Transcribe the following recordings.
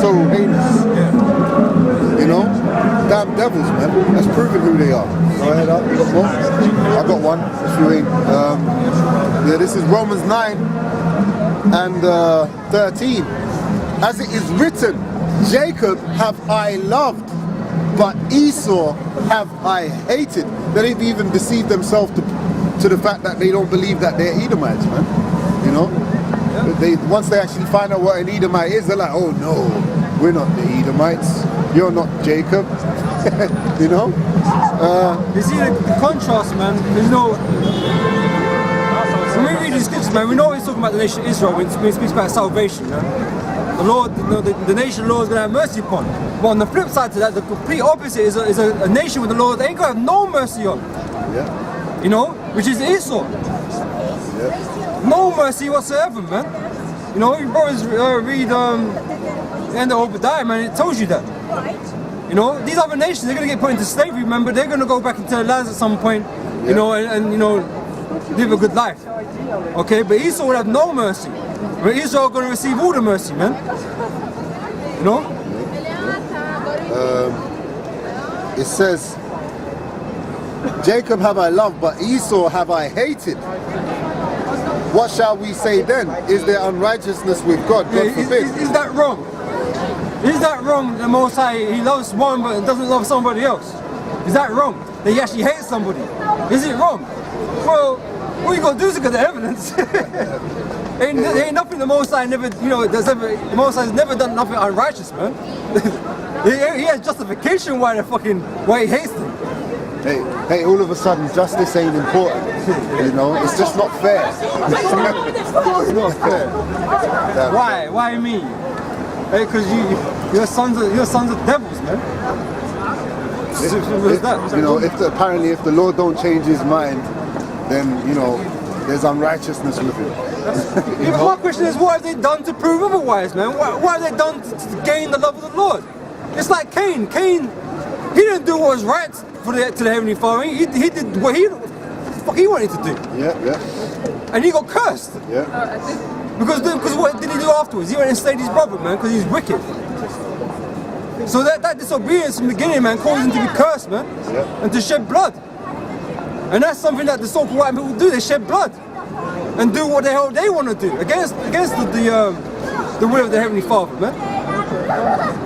so heinous. You know? Damn devils, man. That's proving who they are. Go ahead up. You got more? I got one. If you ain't. Yeah, this is Romans 9 and 13. As it is written, Jacob have I loved, but Esau have I hated. They didn't even deceive themselves to the fact that they don't believe that they're Edomites, man. You know? Once they actually find out what an Edomite is, they're like, oh no, we're not the Edomites. You're not Jacob. You know? You see the contrast, man. There's no. When we read these scriptures, man, we know he's talking about the nation of Israel when he speaks about salvation, man. The Lord, the nation the Lord is going to have mercy upon. But on the flip side to that, the complete opposite is a nation where the Lord ain't going to have no mercy on. Yeah. You know, which is Esau. Yeah. No mercy whatsoever, man. You know, you brothers read the end of Obadiah, man, it tells you that. You know, these other nations, they're going to get put into slavery, man, but they're going to go back into their lands at some point, you know, and you know, live a good life. Okay, but Esau will have no mercy. But Israel are going to receive all the mercy, man. You know? It says, Jacob have I loved, but Esau have I hated. What shall we say then? Is there unrighteousness with God? God forbid. Is that wrong? Is that wrong? The Most High, he loves one but doesn't love somebody else. Is that wrong? That he actually hates somebody? Is it wrong? Well, all you got to do is look at the evidence. ain't nothing the Most High never, you know, the Most High has never done nothing unrighteous, man. He has justification why he hates them. Hey, all of a sudden justice ain't important. You know, it's just not fair. It's not fair. Why? Why me? Hey, because you're sons of devils, man. You know, apparently if the Lord don't change his mind, then you know there's unrighteousness with him. Yeah, but my question is, what have they done to prove otherwise, man? What have they done to gain the love of the Lord? It's like Cain. Cain, he didn't do what was right to the Heavenly Father. He did what he wanted to do. Yeah. And he got cursed. Yeah. Because what did he do afterwards? He went and slayed his brother, man, because he's wicked. So that disobedience from the beginning, man, caused him to be cursed, man, and to shed blood. And that's something that the so-called white people do. They shed blood and do what the hell they want to do against the will of the Heavenly Father, man.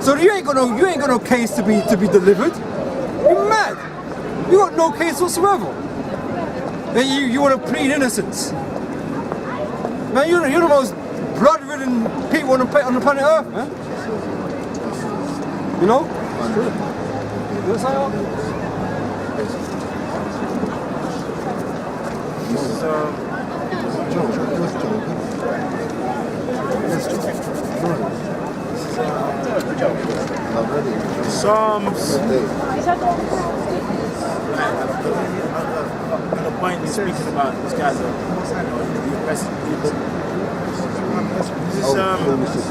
So you ain't got no case to be delivered. You're mad. You got no case whatsoever. And you want to plead innocence. Man, you're the most blood-ridden people on the planet Earth, man. You know? Psalms. The point he's speaking about, these guys are oppressing people. This is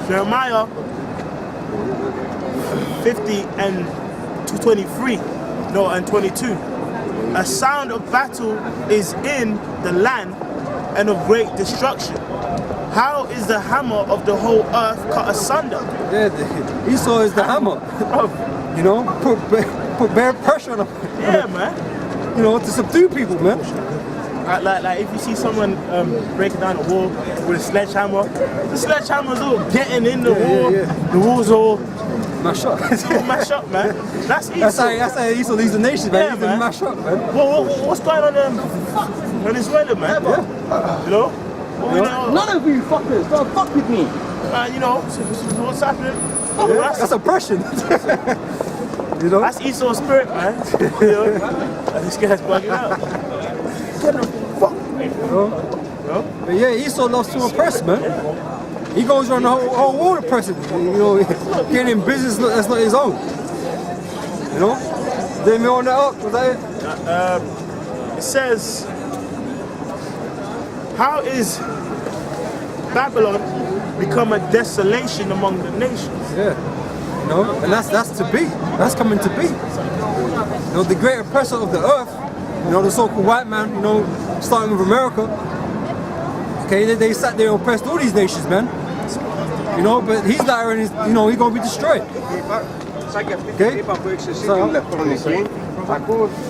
Jeremiah 50 and 23, and 22. A sound of battle is in the land and of great destruction. How is the hammer of the whole earth cut asunder? Yeah, Esau is the hammer. You know, put bare pressure on them. Yeah, man. You know, to subdue people, man. Like if you see someone breaking down a wall with a sledgehammer, the sledgehammer's all getting in the wall. Yeah. The wall's all mash up. Mash up, man. That's Esau. That's how Esau leads the nation, man. Yeah, He's man. Mash up, man. What's going on in Venezuela, man? Yeah. You know? None of you fuckers don't fuck with me. You know, what's happening? Yeah, that's oppression. You know? That's Esau's spirit, man. You know? This guy's bugging out. Get the fuck. You know? But yeah, Esau loves to oppress, man. He goes around the whole world oppressing. You know, getting in business that's not his own. You know? Did me on that up? Was that it? It says, how is Babylon become a desolation among the nations? Yeah. You know, and that's to be. That's coming to be. You know, the great oppressor of the earth, you know, the so-called white man, you know, starting with America, Okay, they sat there and oppressed all these nations, man. You know, but he's there and he's gonna be destroyed. Okay?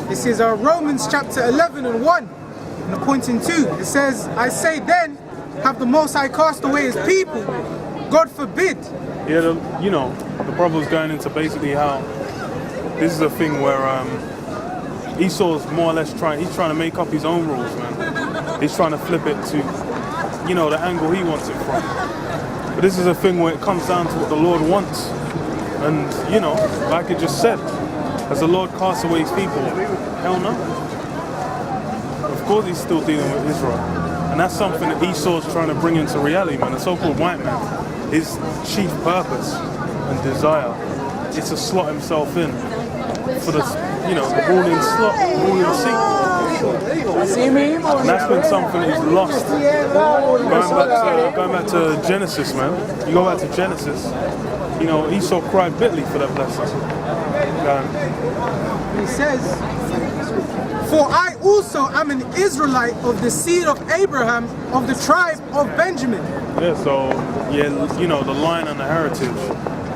This is Romans chapter 11 and 1, and pointing 2. It says, I say then, have the Most High cast away his people? God forbid. Yeah, the brother's going into basically how this is a thing where Esau's more or less trying to make up his own rules, man. He's trying to flip it to, the angle he wants it from. But this is a thing where it comes down to what the Lord wants. And, like it just said, has the Lord cast away his people? Hell no. Of course he's still dealing with Israel. And that's something that Esau's trying to bring into reality, man. The so-called white man, his chief purpose and desire is to slot himself in for the ruling seat. And that's been something he's lost. Going back to Genesis, man. You go back to Genesis, Esau cried bitterly for that blessing. He says, for I also am an Israelite of the seed of Abraham, of the tribe of Benjamin. Yeah, so, the line and the heritage,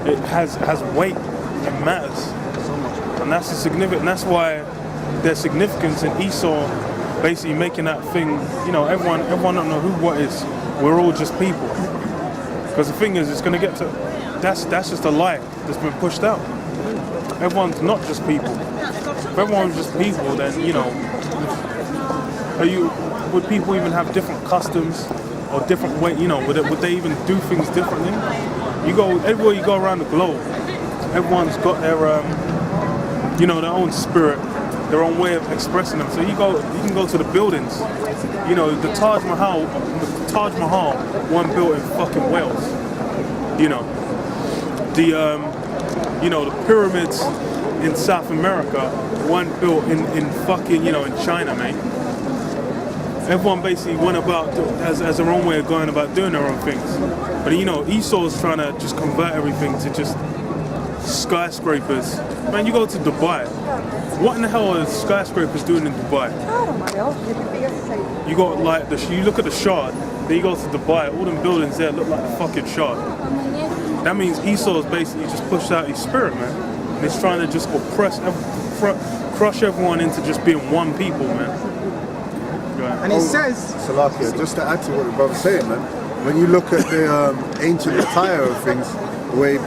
it has weight, it matters. And that's that's why there's significance in Esau basically making that thing, everyone don't know what is. We're all just people. Because the thing is, it's going to get to, that's just a lie that's been pushed out. Everyone's not just people. If everyone was just people, then, would people even have different customs or different way, would they even do things differently? Everywhere you go around the globe, everyone's got their, their own spirit, their own way of expressing them. So you can go to the buildings, the Taj Mahal, one built in fucking Wales, the pyramids in South America, one built in fucking, in China, mate. Everyone basically went about as their own way of going about doing their own things. But Esau's trying to just convert everything to just skyscrapers. Man, you go to Dubai. What in the hell are skyscrapers doing in Dubai? You got you look at the Shard, then you go to Dubai, all them buildings there look like the fucking Shard. That means Esau's basically just pushed out his spirit, man. And he's trying to just crush everyone into just being one people, man. And he says, Salakia, just to add to what the brother's saying, man, when you look at the ancient attire of things, the way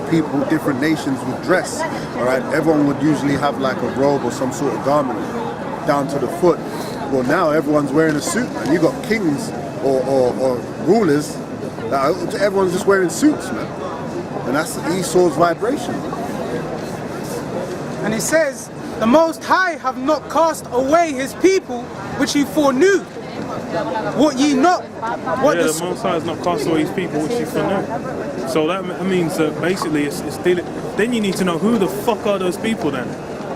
different nations would dress, all right, everyone would usually have like a robe or some sort of garment down to the foot. Well, now everyone's wearing a suit, and you got kings or rulers that everyone's just wearing suits, man. And that's Esau's vibration. And he says, the Most High have not cast away his people, which he foreknew. What ye not? The Most High has not cast away his people, which he foreknew. So that means that basically it's dealing. Then you need to know who the fuck are those people then,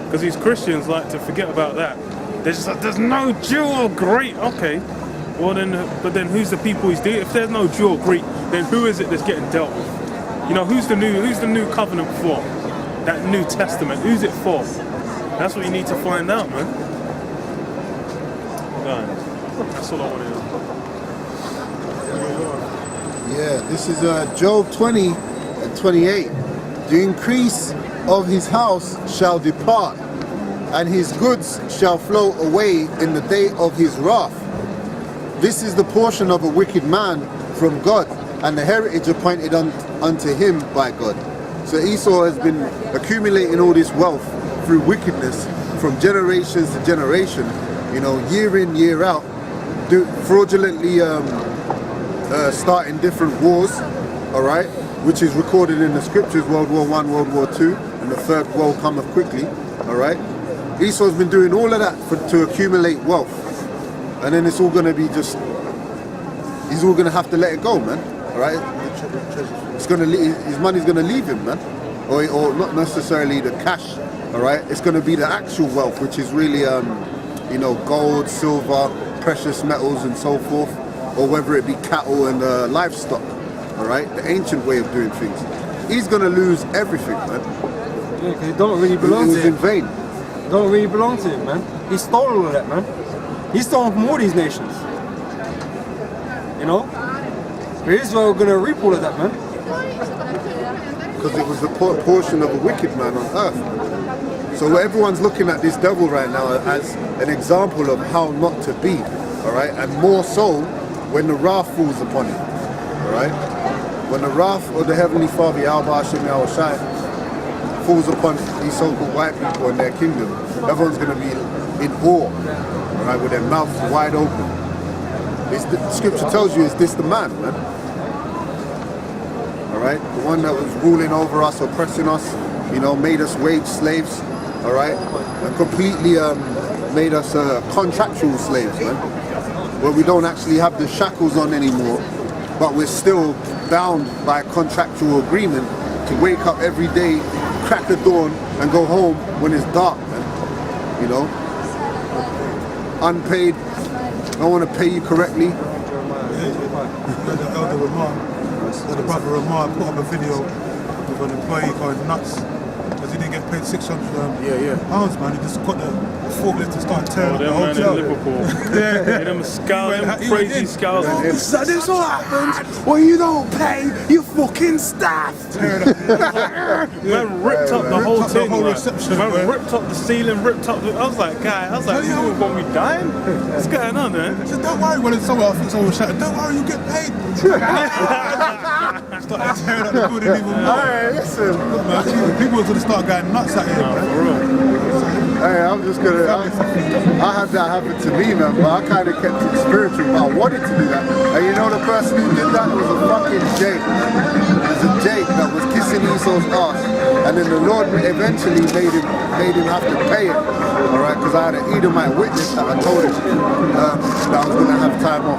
because these Christians like to forget about that. They're just like, there's no Jew or Greek. Okay, well then, but then who's the people he's dealing? If there's no Jew or Greek, then who is it that's getting dealt with? Who's the new covenant for? That New Testament, who's it for? That's what you need to find out, man. That's all I want to know. Yeah, this is Job 20 and 28. The increase of his house shall depart, and his goods shall flow away in the day of his wrath. This is the portion of a wicked man from God, and the heritage appointed unto him by God. So Esau has been accumulating all this wealth through wickedness from generations to generation, year in, year out, fraudulently starting different wars, all right, which is recorded in the scriptures, World War I, World War II, and the third world cometh quickly, all right. Esau's been doing all of that to accumulate wealth, and then it's all going to be he's all going to have to let it go, man, all right. His money's going to leave him, man, or not necessarily the cash, all right. It's going to be the actual wealth, which is really, gold, silver, precious metals, and so forth, or whether it be cattle and livestock, all right. The ancient way of doing things. He's going to lose everything, man. Yeah, 'cause it don't really belong to him. It was in vain. It don't really belong to him, man. He stole all of that, man. He stole from all these nations. you know. But Israel are going to reap all of that, man. Because it was the portion of a wicked man on earth. So everyone's looking at this devil right now as an example of how not to be, all right? And more so when the wrath falls upon him, all right? When the wrath of the Heavenly Father, Yahweh Hashem Yahushai, falls upon these so-called white people and their kingdom, everyone's going to be in awe, all right, with their mouths wide open. The scripture tells you, is this the man? All right, the one that was ruling over us, oppressing us, you know, made us wage slaves, all right, and completely made us contractual slaves, man, where we don't actually have the shackles on anymore, but we're still bound by a contractual agreement to wake up every day, crack the dawn, and go home when it's dark, man, you know, unpaid, don't want to pay you correctly. The brother Ramar put up a video with an employee going nuts because he didn't get paid £600 pounds, man. He just got the forklift to start tearing up the hotel. In Liverpool. Them crazy scowls. This all happens when you don't pay your fucking staff. Man ripped up the whole thing. whole reception, man man. ripped up the ceiling, ripped up the... I was like, you want me dying? What's going on, man? I said, don't worry, when it's someone, I think someone was shouting, don't worry, you get paid. Started tearing up the building even more. Hey, listen. Look, man, people are going to start going nuts at him, man. For real. Hey, I'm just gonna. I had that happen to me, man, but I kind of kept it spiritual. But I wanted to do that. And you know the person who did that was a fucking Jake. It was a Jake that was kissing Esau's ass, and then the Lord eventually made him have to pay it. All right, because I had an Edomite witness that I told him that I was gonna have time off,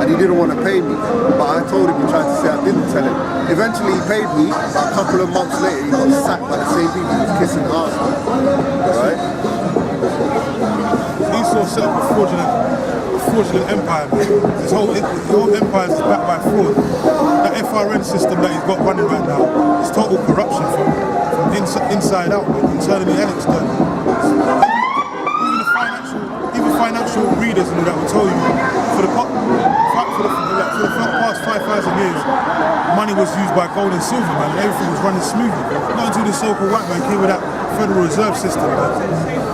and he didn't want to pay me. But I told him, he tried to say I didn't tell him. Eventually, he paid me. A couple of months later, he got sacked by the same people he was kissing ass. All right. Esau set up a fraudulent empire, man. His whole empire is backed by fraud. That FRN system that he's got running right now is total corruption from inside out, man, internally and externally. Even financial readers and all that will tell you for the past 5,000 years, money was used by gold and silver, man, and everything was running smoothly. Not until this so-called white man came with that Federal Reserve System, man.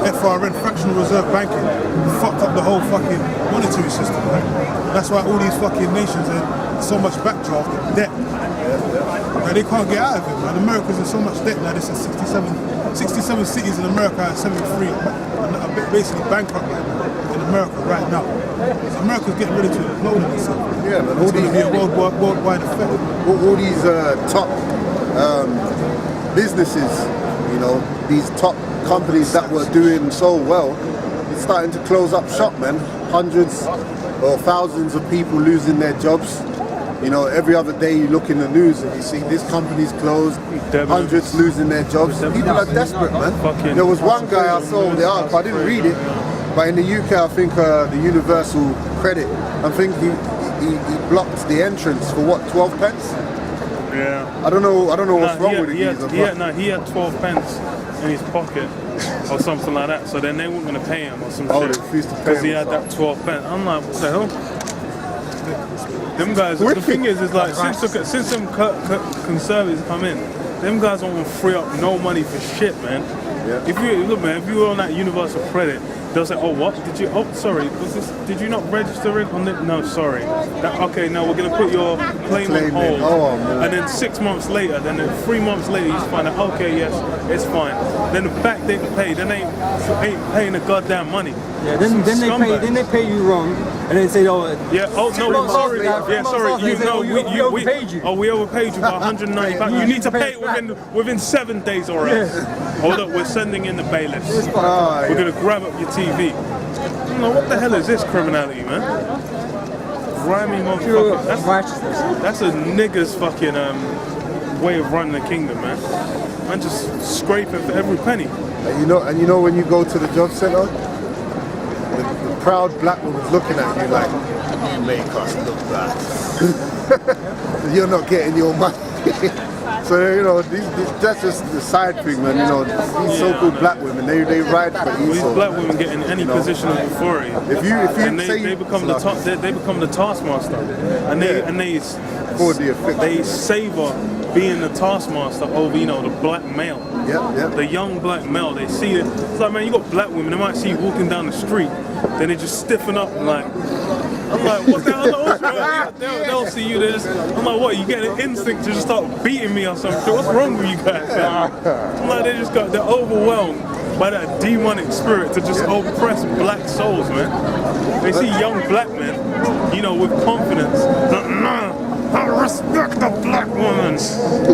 FRN, fractional reserve banking, fucked up the whole fucking monetary system, man. That's why all these fucking nations are so much backdraft and debt. Man, they can't get out of it, man. America's in so much debt now. This is 67 cities in America at 73, and are basically bankrupt right now in America right now. So America's getting ready to implode in itself. Yeah, man. It's going to be a worldwide effect. All these top businesses, you know, these top companies that were doing so well, it's starting to close up shop, man. Hundreds or thousands of people losing their jobs. You know, every other day you look in the news and you see this company's closed, hundreds losing their jobs. People are desperate, man. There was one guy I saw the article, I didn't read it, but in the UK I think the Universal Credit, I think he blocked the entrance for what, 12 pence? Yeah. I don't know what's wrong with it. He had 12 pence in his pocket or something like that. So then they weren't going to pay him or some shit because he had that 12 pence. I'm like, what the hell? Them guys. The thing is like since some conservatives come in, them guys don't want to free up no money for shit, man. Yeah. If you were on that universal credit, they'll say, oh, what? Did you not register it on the, no, sorry. Okay, now we're going to put your claim on hold. Oh, man. And then 6 months later, then 3 months later, you find out, okay, yes, it's fine. Then the back they can pay, then they ain't paying the goddamn money. Yeah, then they pay you wrong, and then say, oh, yeah, oh no, sorry, yeah, sorry, we overpaid you. Oh, we overpaid you by 195. You need to pay it within 7 days or else. Hold up, we're sending in the bailiffs. We're gonna grab up your TV. No, what the hell is this criminality, man? Grimy motherfucker. That's a nigger's fucking way of running the kingdom, man. Man, just scraping for every penny. And you know when you go to the job centre, the proud black woman's looking at you like, you make us look bad. You're not getting your money. So So you know, that's just the side thing, man. You know, these so-called black women, they ride for Well, these Esau. black women get in any position of authority. If you and say they become the they become the taskmaster, and they for the effect. they savor being the taskmaster over the black male. Yeah. The young black male, they see it. It's like, man, you got black women, they might see you walking down the street, then they just stiffen up and like, I'm like, what the hell? They'll see you, I'm like, what, you get an instinct to just start beating me or something? What's wrong with you guys? I'm like, they're overwhelmed by that demonic spirit to just oppress black souls, man. They see young black men, with confidence, I respect the black woman.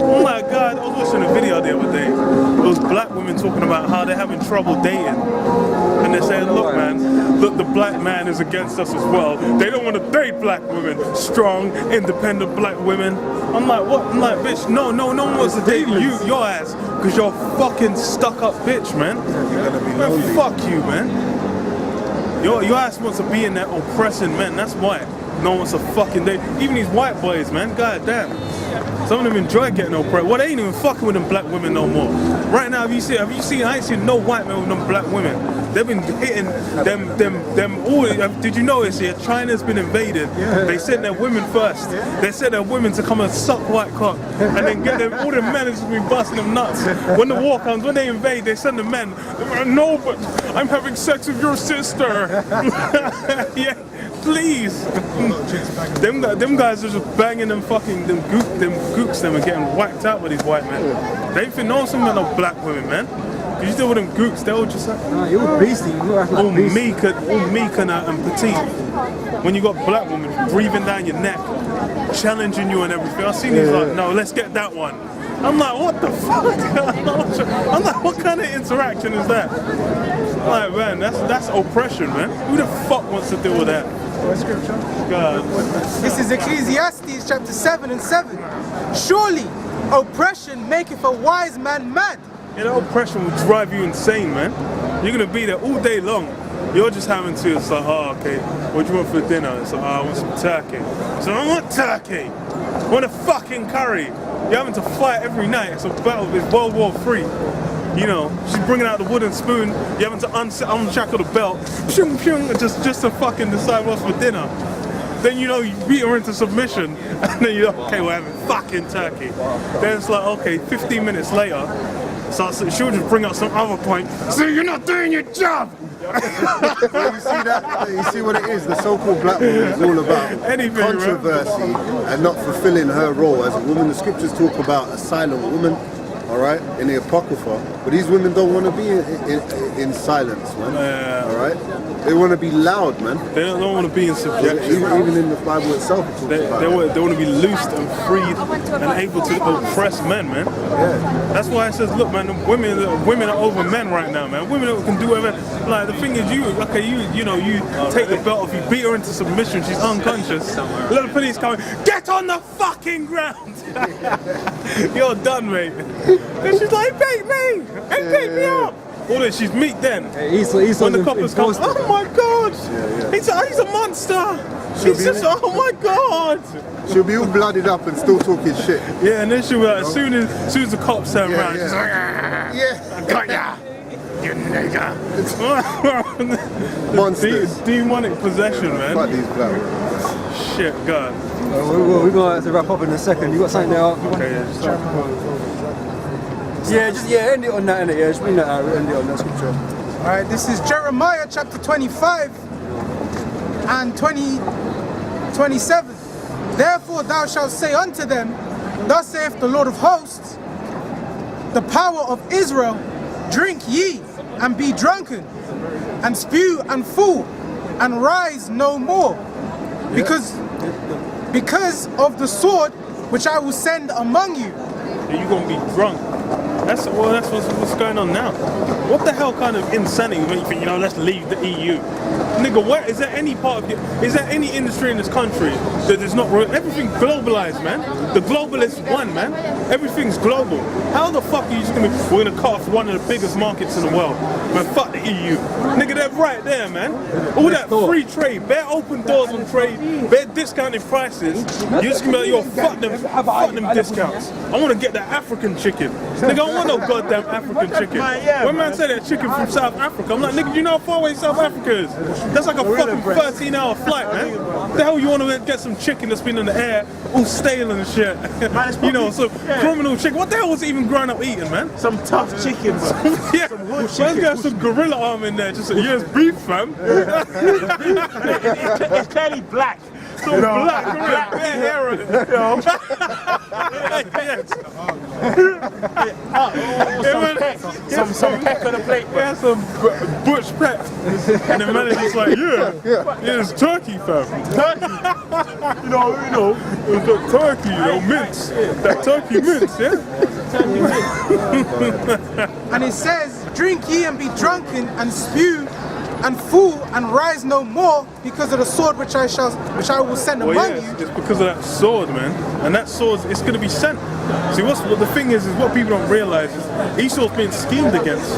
Oh my God, I was watching a video the other day. It was black women talking about how they're having trouble dating. And they're saying, look man, look, the black man is against us as well. They don't want to date black women. Strong, independent black women. I'm like, what? I'm like, bitch, no one wants to date your ass. Because you're a fucking stuck up bitch, man. Man, fuck you, man. Your ass wants to be in there oppressing men, that's why. No one wants to fucking date. Even these white boys, man, god damn. Some of them enjoy getting oppressed. Well, they ain't even fucking with them black women no more. Right now, have you seen, I ain't seen no white men with them black women. They've been hitting them all. Did you notice here, China's been invaded. They sent their women first. They sent their women to come and suck white cock. And then get them, all the men has been busting them nuts. When the war comes, when they invade, they send the men. No, but I'm having sex with your sister. Yeah, please. Them guys are just banging them fucking, them gooks them and getting whacked out by these white men. They think no some men are black women, man. You deal with them gooks, they're all just like, Nah, you're beastie. all meek and petite. When you got black women breathing down your neck, challenging you and everything. I've seen these like, no, let's get that one. I'm like, what the fuck? I'm like, what kind of interaction is that? I'm like, man, that's oppression, man. Who the fuck wants to deal with that? God. This is Ecclesiastes chapter 7 and 7. Surely oppression maketh a wise man mad. Yeah, that oppression will drive you insane, man. You're gonna be there all day long. You're just having to, it's like, oh, okay, what do you want for dinner? It's like, oh, I want some turkey. So I want turkey. I want a fucking curry. You're having to fight every night. It's a battle, it's World War III. She's bringing out the wooden spoon. You're having to unshackle the belt, just to fucking decide what's for dinner. Then you beat her into submission, and then you're okay, we're having fucking turkey. Then it's like, okay, 15 minutes later, so she'll just bring up some other point. So you're not doing your job. Well, you see that? You see what it is? The so-called black woman is all about controversy and not fulfilling her role as a woman. The scriptures talk about a silent woman, all right, in the Apocrypha. But these women don't want to be in silence, man. All right, they want to be loud, man. They don't want to be in subjection. Even in the Bible itself, it talks about they want to be loosed and freed and able to oppress men, man. Yeah. That's why it says, look, man, women are over men right now, man. Women can do whatever. Like the thing is, you take the belt off, you beat her into submission, she's unconscious. Let the police come, get on the fucking ground. You're done, mate. And she's like, beat me, pick me up. All that, she's meek then. When the coppers come, oh my god, he's a monster. He's just, oh my god. She'll be all blooded up and still talking shit. Yeah, and then she'll be like, as soon as the cops turn around, she's like, yeah, I got ya, you nigga. Monsters. Demonic possession, man. Fuck these black. Shit, God. We're going to have to wrap up in a second. You got something there? Okay, End it on that, innit? Yeah, just bring that out, end it on that scripture. Alright, this is Jeremiah chapter 25 and 27. Therefore thou shalt say unto them, thus saith the Lord of hosts, the power of Israel, drink ye and be drunken, and spew and fall, and rise no more, because of the sword which I will send among you. You're gonna be drunk That's what's going on now. What the hell kind of insanity make you think, let's leave the EU? Nigga, where is there any part of is there any industry in this country that is not everything globalized, man? The globalists won, man. Everything's global. How the fuck are you just we're gonna cut off one of the biggest markets in the world? Man, fuck the EU. Nigga, they're right there, man. All that free trade, bare open doors on trade, bare discounted prices. You're just gonna be like, fuck them discounts. I wanna get that African chicken. Nigga, I want no goddamn African chicken. When man say that chicken from South Africa, I'm like, nigga, you know how far away South Africa is? That's like a fucking 13-hour flight, man. What the hell you want to get some chicken that's been in the air, all stale and shit? Some criminal chicken. What the hell was he even growing up eating, man? Some tough chicken, bro. Yeah, man's got some gorilla arm in there. Just it's beef, fam. It's clearly black. So black hair on it. Some peck on the plate, bro. Yeah, some butch peck. And the man is just like, yeah, it's turkey, fam. Turkey. It's got turkey, mince. That turkey mince, yeah? And it says, drink ye and be drunken and spew and fool and rise no more because of the sword which I will send among you. It's because of that sword, man. And that sword, it's going to be sent. See, what the thing is what people don't realize is Esau's being schemed against.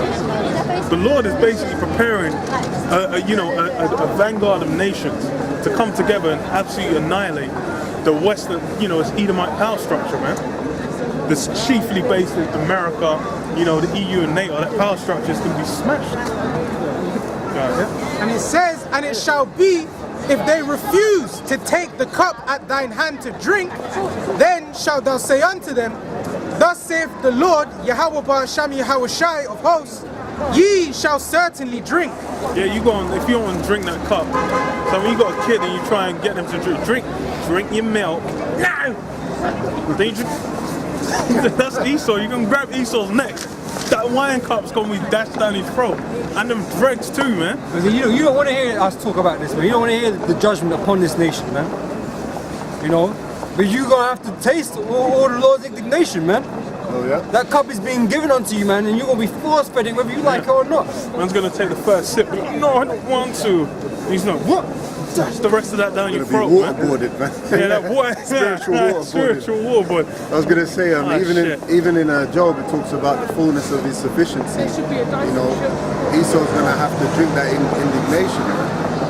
The Lord is basically preparing, a vanguard of nations to come together and absolutely annihilate the Western, this Edomite power structure, man. That's chiefly based in America, the EU and NATO. That power structure is going to be smashed. And it says, and it shall be, if they refuse to take the cup at thine hand to drink, then shalt thou say unto them, thus saith the Lord, Yahweh Ba'asham Yahweh Shai of hosts, ye shall certainly drink. Yeah, if you want to drink that cup, so when you got a kid and you try and get them to drink your milk, no! Then you drink, that's Esau, you can grab Esau's neck. That wine cup's gonna be dashed down his throat. And them dregs too, man. You don't want to hear us talk about this, man. You don't want to hear the judgment upon this nation, man. But you're gonna have to taste all the Lord's indignation, man. Oh yeah? That cup is being given unto you, man, and you're gonna be force-fed it whether you like it or not. Man's gonna take the first sip, but no, I don't want to. He's not, what? Dash the rest of that down your throat, man. Waterboarded, man. Yeah, that water. Spiritual waterboard. I was gonna say, even in Job, it talks about the fullness of his sufficiency. Esau's gonna have to drink that indignation,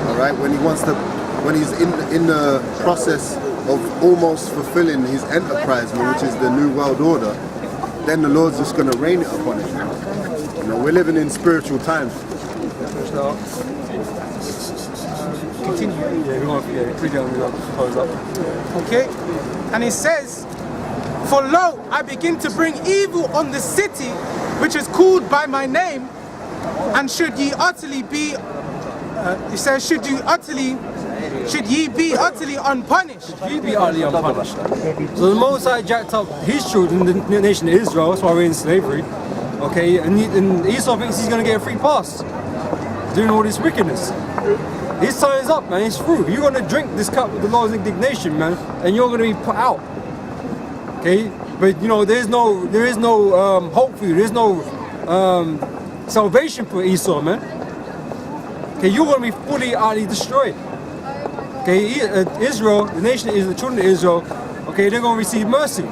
all right? When he's in the process of almost fulfilling his enterprise, which is the new world order, then the Lord's just gonna rain it upon him. We're living in spiritual times. Continue. Okay. And it says, for lo, I begin to bring evil on the city which is called by my name, and should ye utterly be, it says, should ye be utterly unpunished. You be utterly unpunished. So the Most High jacked up his children, the nation of Israel, that's why we're in slavery. Okay, and Esau thinks he's going to get a free pass, doing all this wickedness. His time is up, man. It's through. You're going to drink this cup with the Lord's indignation, man, and you're going to be put out. Okay, but there is no hope for you. There's no salvation for Esau, man. Okay, you're going to be fully, utterly destroyed. Okay, Israel, the nation is the children of Israel. Okay, they're going to receive mercy.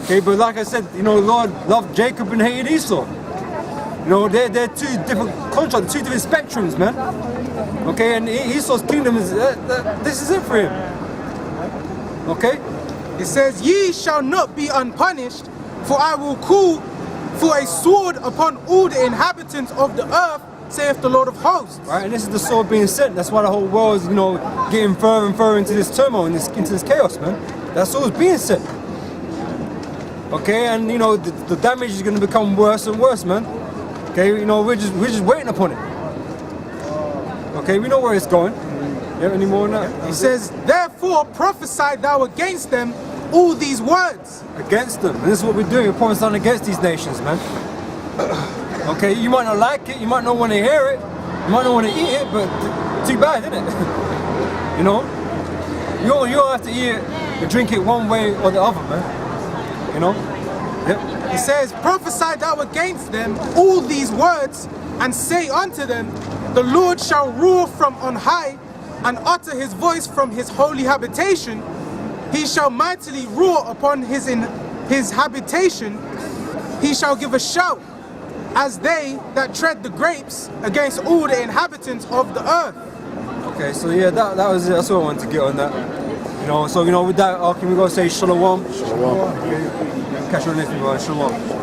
Okay, but like I said, the Lord loved Jacob and hated Esau. They're two different contracts, two different spectrums, man. Okay, and Esau's kingdom is this is it for him. Okay, it says, ye shall not be unpunished, for I will call for a sword upon all the inhabitants of the earth, saith the Lord of hosts. Right, and this is the sword being sent. That's why the whole world is, getting further and further into this turmoil, into this chaos, man. That sword's being sent. Okay, and the damage is going to become worse and worse, man. Okay, we're just waiting upon it. Okay, we know where it's going. Yeah, any more than that? He says, therefore prophesy thou against them all these words. Against them. And this is what we're doing. We're prophesying against these nations, man. Okay, you might not like it, you might not want to hear it, you might not want to eat it, but too bad, isn't it? You don't have to eat it and drink it one way or the other, man. Yep. It says, prophesy thou against them all these words, and say unto them, the Lord shall rule from on high, and utter his voice from his holy habitation. He shall mightily roar upon his habitation. He shall give a shout, as they that tread the grapes, against all the inhabitants of the earth. Okay, so yeah, that was it. That's what I wanted to get on that. You know, so with that, can we go say shalom? Shalom. Catch you on the next one, shalom.